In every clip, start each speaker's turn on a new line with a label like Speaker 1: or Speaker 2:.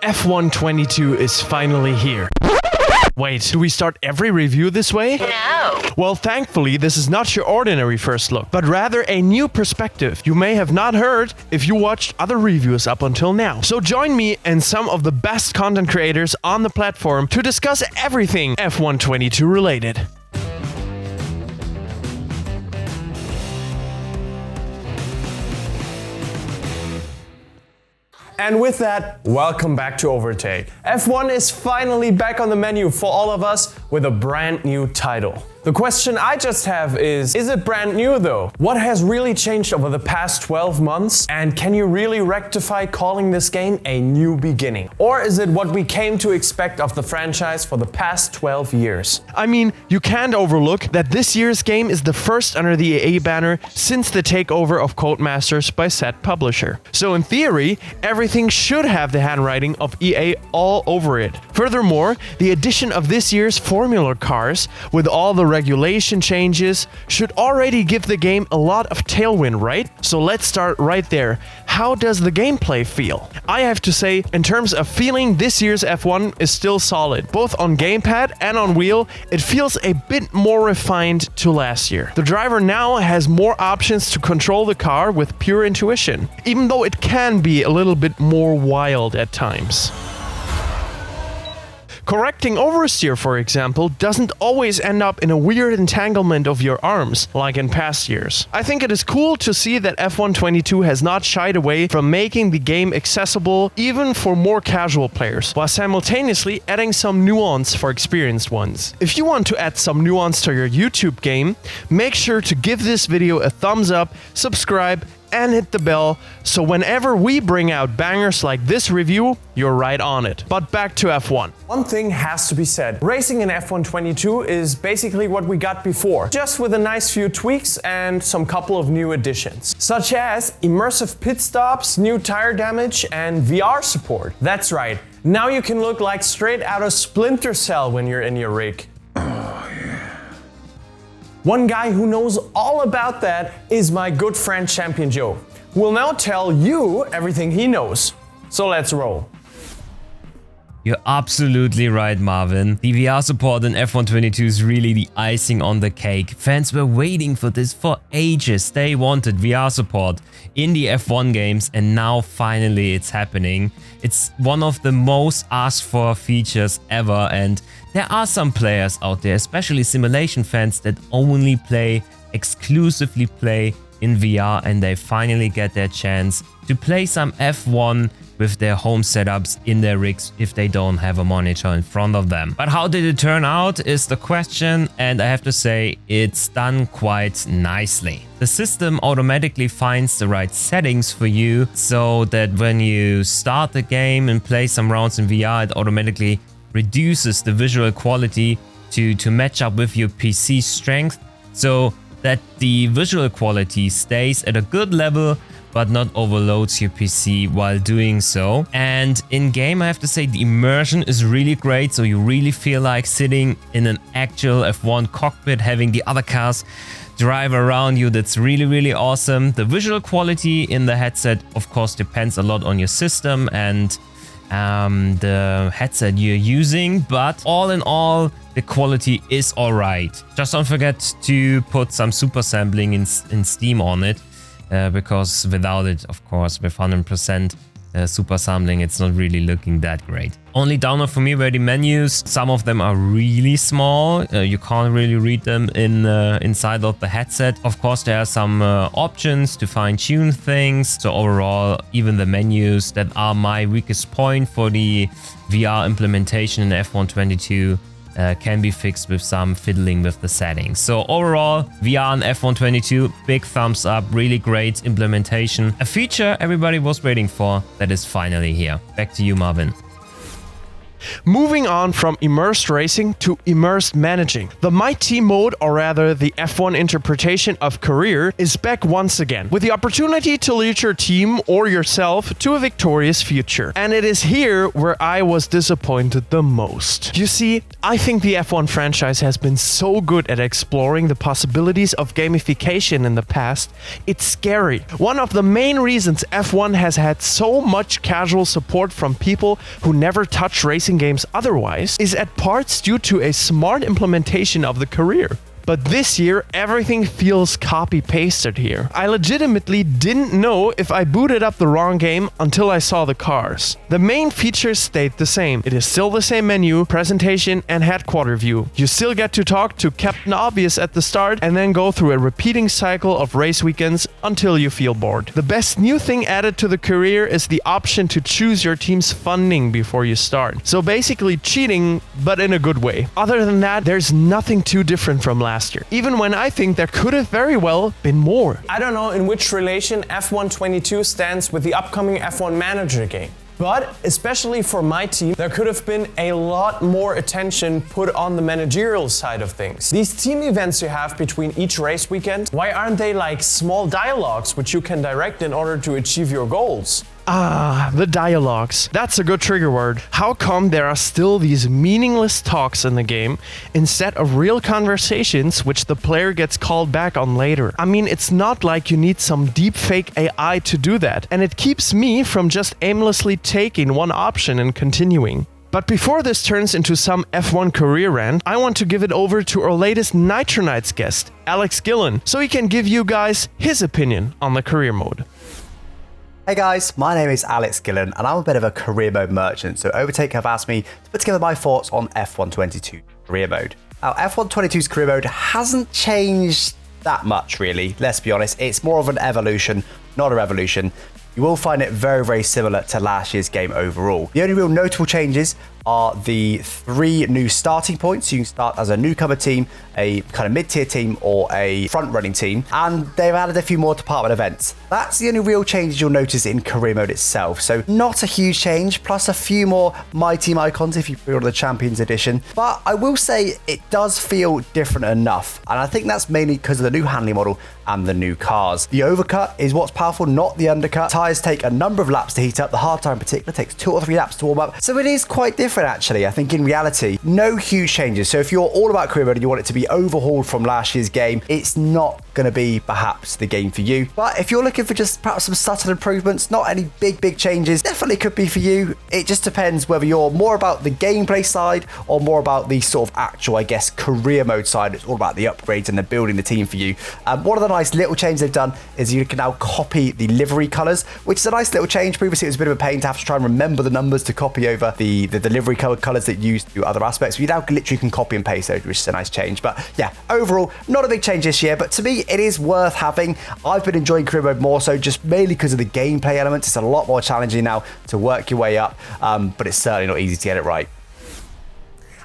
Speaker 1: F122 is finally here. Wait, do we start every review this way?
Speaker 2: No.
Speaker 1: Well, thankfully, this is not your ordinary first look, but rather a new perspective you may have not heard if you watched other reviews up until now. So join me and some of the best content creators on the platform to discuss everything F122 related.
Speaker 3: And with that, welcome back to Overtake. F1 is finally back on the menu for all of us with a brand new title. The question I just have is it brand new though? What has really changed over the past 12 months? And can you really rectify calling this game a new beginning? Or is it what we came to expect of the franchise for the past 12 years?
Speaker 1: I mean, you can't overlook that this year's game is the first under the EA banner since the takeover of Codemasters by said publisher. So in theory, everything should have the handwriting of EA all over it. Furthermore, the addition of this year's Formula Cars with all the regulation changes should already give the game a lot of tailwind, right? So let's start right there. How does the gameplay feel? I have to say, in terms of feeling, this year's F1 is still solid. Both on gamepad and on wheel, it feels a bit more refined to last year. The driver now has more options to control the car with pure intuition, even though it can be a little bit more wild at times. Correcting oversteer, for example, doesn't always end up in a weird entanglement of your arms, like in past years. I think it is cool to see that F122 has not shied away from making the game accessible even for more casual players, while simultaneously adding some nuance for experienced ones. If you want to add some nuance to your YouTube game, make sure to give this video a thumbs up, subscribe, and hit the bell, so whenever we bring out bangers like this review, you're right on it. But back to F1.
Speaker 3: One thing has to be said. Racing in F122 is basically what we got before, just with a nice few tweaks and some couple of new additions, such as immersive pit stops, new tire damage, and VR support. That's right, now you can look like straight out of Splinter Cell when you're in your rig. One guy who knows all about that is my good friend Champion Joe, who will now tell you everything he knows. So let's roll.
Speaker 4: You're absolutely right, Marvin. The VR support in F122 is really the icing on the cake. Fans were waiting for this for ages. They wanted VR support in the F1 games, and now finally it's happening. It's one of the most asked for features ever, and there are some players out there, especially simulation fans, that exclusively play in VR, and they finally get their chance to play some F1 with their home setups in their rigs if they don't have a monitor in front of them. But how did it turn out is the question, and I have to say it's done quite nicely. The system automatically finds the right settings for you, so that when you start the game and play some rounds in VR, it automatically reduces the visual quality to match up with your PC strength, so that the visual quality stays at a good level but not overloads your PC while doing so. And in game, I have to say the immersion is really great, so you really feel like sitting in an actual F1 cockpit, having the other cars drive around you. That's really awesome. The visual quality in the headset, of course, depends a lot on your system and the headset you're using, but all in all, the quality is alright. Just don't forget to put some super sampling in Steam on it, because without it, of course, with 100% super sampling, it's not really looking that great. Only downer for me were the menus. Some of them are really small. You can't really read them inside of the headset. Of course, there are some options to fine-tune things. So overall, even the menus that are my weakest point for the VR implementation in F122 can be fixed with some fiddling with the settings. So overall, VR and F122, big thumbs up, really great implementation. A feature everybody was waiting for that is finally here. Back to you, Marvin.
Speaker 1: Moving on from immersed racing to immersed managing. The My Team mode, or rather the F1 interpretation of career, is back once again, with the opportunity to lead your team or yourself to a victorious future. And it is here where I was disappointed the most. You see, I think the F1 franchise has been so good at exploring the possibilities of gamification in the past, it's scary. One of the main reasons F1 has had so much casual support from people who never touch racing games otherwise is at parts due to a smart implementation of the career. But this year, everything feels copy-pasted here. I legitimately didn't know if I booted up the wrong game until I saw the cars. The main features stayed the same. It is still the same menu, presentation, and headquarter view. You still get to talk to Captain Obvious at the start and then go through a repeating cycle of race weekends until you feel bored. The best new thing added to the career is the option to choose your team's funding before you start. So basically cheating, but in a good way. Other than that, there's nothing too different from last year, even when I think there could have very well been more.
Speaker 3: I don't know in which relation F1 22 stands with the upcoming F1 Manager game. But especially for my team, there could have been a lot more attention put on the managerial side of things. These team events you have between each race weekend, why aren't they like small dialogues which you can direct in order to achieve your goals?
Speaker 1: Ah, the dialogues. That's a good trigger word. How come there are still these meaningless talks in the game instead of real conversations which the player gets called back on later? I mean, it's not like you need some deepfake AI to do that, and it keeps me from just aimlessly taking one option and continuing. But before this turns into some F1 career rant, I want to give it over to our latest Nitro Nights guest, Alex Gillen, so he can give you guys his opinion on the career mode.
Speaker 2: Hey guys, my name is Alex Gillen and I'm a bit of a career mode merchant, so Overtake have asked me to put together my thoughts on F1 22 career mode. Now, F1 22's career mode hasn't changed that much really, let's be honest. It's more of an evolution, not a revolution. You will find it very, very similar to last year's game overall. The only real notable changes are the 3 new starting points. You can start as a newcomer team, a kind of mid-tier team, or a front-running team. And they've added a few more department events. That's the only real changes you'll notice in career mode itself. So not a huge change, plus a few more My Team icons if you pre-order the Champions Edition. But I will say it does feel different enough. And I think that's mainly because of the new handling model and the new cars. The overcut is what's powerful, not the undercut. Tyres take a number of laps to heat up. The hard tire in particular takes 2 or 3 laps to warm up. So it is quite different actually. I think in reality, no huge changes. So if you're all about career mode and you want it to be overhauled from last year's game, it's not going to be perhaps the game for you. But if you're looking for just perhaps some subtle improvements, not any big changes, definitely could be for you. It just depends whether you're more about the gameplay side or more about the sort of actual, I guess, career mode side. It's all about the upgrades and the building the team for you. One of the nice little changes they've done is you can now copy the livery colors, which is a nice little change. Previously, it was a bit of a pain to have to try and remember the numbers to copy over the livery colors that you use to do other aspects. You now literally can copy and paste those, which is a nice change. But yeah, overall, not a big change this year, but to me, it is worth having. I've been enjoying career mode more so just mainly because of the gameplay elements. It's a lot more challenging now to work your way up, but it's certainly not easy to get it right.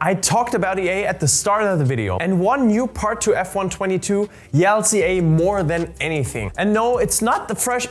Speaker 3: I talked about EA at the start of the video, and one new part to F1 22 yells EA more than anything. And no, it's not the fresh...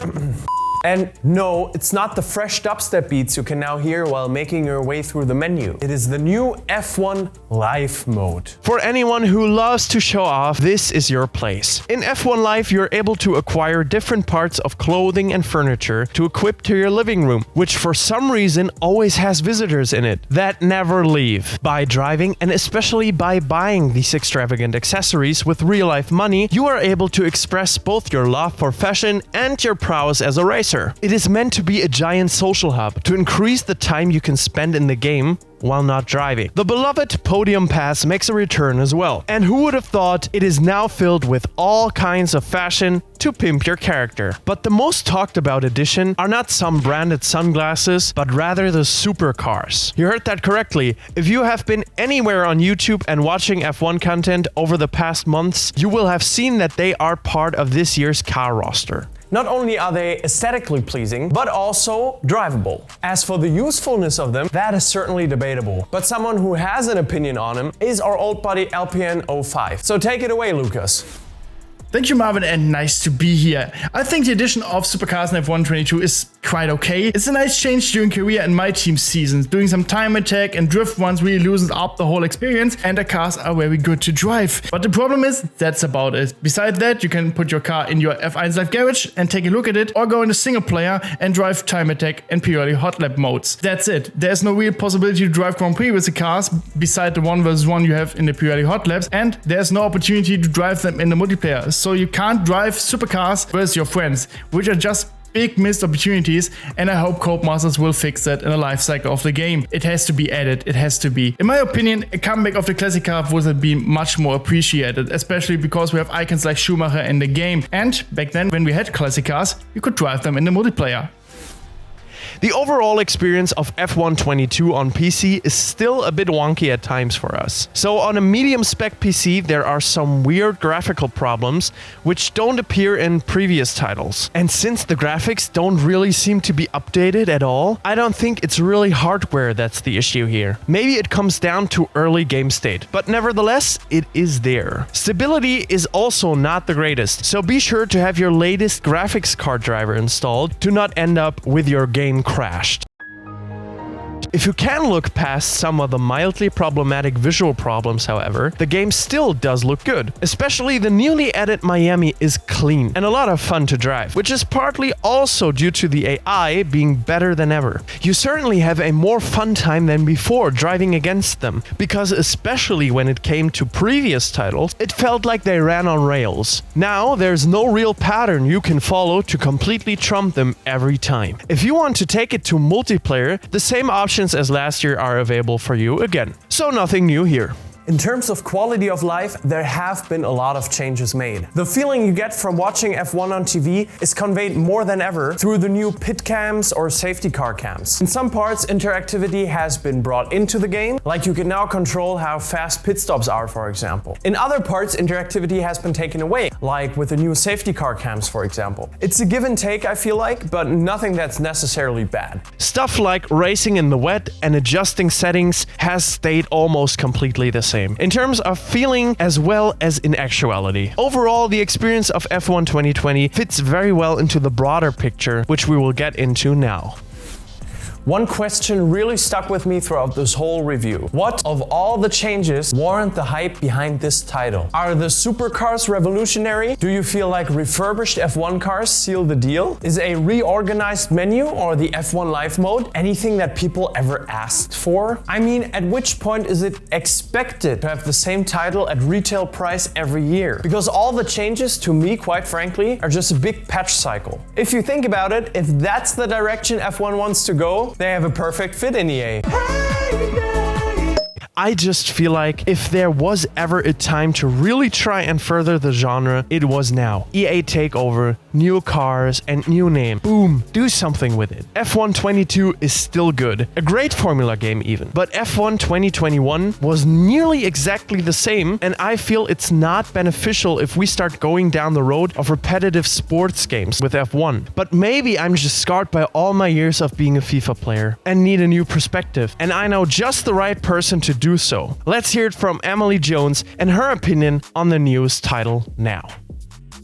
Speaker 3: And no, it's not the fresh dubstep beats you can now hear while making your way through the menu. It is the new F1 Live mode.
Speaker 1: For anyone who loves to show off, this is your place. In F1 Live, you're able to acquire different parts of clothing and furniture to equip to your living room, which for some reason always has visitors in it that never leave. By driving and especially by buying these extravagant accessories with real-life money, you are able to express both your love for fashion and your prowess as a racer. It is meant to be a giant social hub to increase the time you can spend in the game while not driving. The beloved Podium Pass makes a return as well. And who would have thought it is now filled with all kinds of fashion to pimp your character. But the most talked about edition are not some branded sunglasses, but rather the supercars. You heard that correctly. If you have been anywhere on YouTube and watching F1 content over the past months, you will have seen that they are part of this year's car roster.
Speaker 3: Not only are they aesthetically pleasing, but also drivable. As for the usefulness of them, that is certainly debatable. But someone who has an opinion on them is our old buddy LPN05. So take it away, Lucas.
Speaker 5: Thank you, Marvin, and nice to be here. I think the addition of supercars in F1 22 is quite okay. It's a nice change during career and my team seasons. Doing some time attack and drift ones really loosens up the whole experience, and the cars are very good to drive. But the problem is, that's about it. Besides that, you can put your car in your F1 Live garage and take a look at it, or go into single player and drive time attack and periodic hot lap modes. That's it. There's no real possibility to drive Grand Prix with the cars beside the 1v1 you have in the periodic hot laps, and there's no opportunity to drive them in the multiplayer. So you can't drive supercars with your friends, which are just big missed opportunities, and I hope Codemasters will fix that in the life cycle of the game. It has to be added, it has to be. In my opinion, a comeback of the classic car would have been much more appreciated, especially because we have icons like Schumacher in the game, and back then when we had classic cars, you could drive them in the multiplayer.
Speaker 1: The overall experience of F1 22 on PC is still a bit wonky at times for us. So on a medium spec PC, there are some weird graphical problems which don't appear in previous titles. And since the graphics don't really seem to be updated at all, I don't think it's really hardware that's the issue here. Maybe it comes down to early game state, but nevertheless, it is there. Stability is also not the greatest, so be sure to have your latest graphics card driver installed to not end up with your game crashed. If you can look past some of the mildly problematic visual problems, however, the game still does look good. Especially the newly added Miami is clean and a lot of fun to drive, which is partly also due to the AI being better than ever. You certainly have a more fun time than before driving against them, because especially when it came to previous titles, it felt like they ran on rails. Now there's no real pattern you can follow to completely trump them every time. If you want to take it to multiplayer, the same options as last year are available for you again. So nothing new here.
Speaker 3: In terms of quality of life, there have been a lot of changes made. The feeling you get from watching F1 on TV is conveyed more than ever through the new pit cams or safety car cams. In some parts, interactivity has been brought into the game, like you can now control how fast pit stops are, for example. In other parts, interactivity has been taken away, like with the new safety car cams, for example. It's a give and take, I feel like, but nothing that's necessarily bad.
Speaker 1: Stuff like racing in the wet and adjusting settings has stayed almost completely the same. In terms of feeling as well as in actuality. Overall, the experience of F1 2020 fits very well into the broader picture, which we will get into now.
Speaker 3: One question really stuck with me throughout this whole review. What of all the changes warrant the hype behind this title? Are the supercars revolutionary? Do you feel like refurbished F1 cars seal the deal? Is a reorganized menu or the F1 Live mode anything that people ever asked for? I mean, at which point is it expected to have the same title at retail price every year? Because all the changes, to me, quite frankly, are just a big patch cycle. If you think about it, if that's the direction F1 wants to go, they have a perfect fit in EA.
Speaker 1: I just feel like if there was ever a time to really try and further the genre, it was now. EA takeover, new cars, and new name. Boom, do something with it. F1 22 is still good, a great Formula game even, but F1 2021 was nearly exactly the same, and I feel it's not beneficial if we start going down the road of repetitive sports games with F1. But maybe I'm just scarred by all my years of being a FIFA player and need a new perspective, and I know just the right person to do so. Let's hear it from Emily Jones and her opinion on the news title now.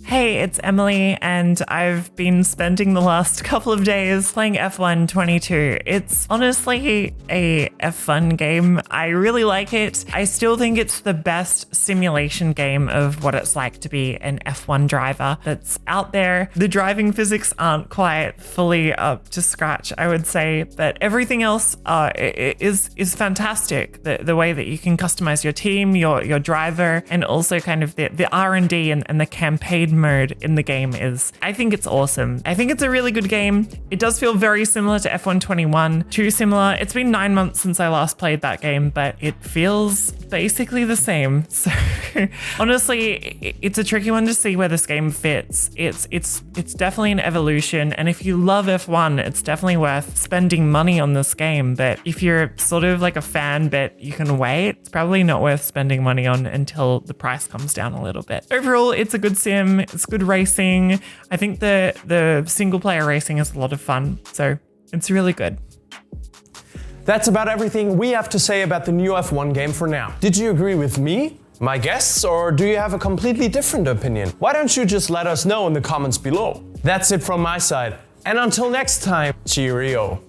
Speaker 6: Hey, it's Emily, and I've been spending the last couple of days playing F1 22. It's honestly a F1 game. I really like it. I still think it's the best simulation game of what it's like to be an F1 driver that's out there. The driving physics aren't quite fully up to scratch, I would say, but everything else is fantastic. The way that you can customize your team, your driver, and also kind of the R&D and the campaign mode in the game is, I think it's awesome. I think it's a really good game. It does feel very similar to F1 21, too similar. It's been 9 months since I last played that game, but it feels basically the same. So honestly, it's a tricky one to see where this game fits. It's definitely an evolution, and if you love F1, it's definitely worth spending money on this game. But if you're sort of like a fan but you can wait, it's probably not worth spending money on until the price comes down a little bit. Overall, it's a good sim. It's good racing. I think the single player racing is a lot of fun, so it's really good.
Speaker 3: That's about everything we have to say about the new F1 game for now. Did you agree with me? my guess, or do you have a completely different opinion? Why don't you just let us know in the comments below? That's it from my side, and until next time, cheerio.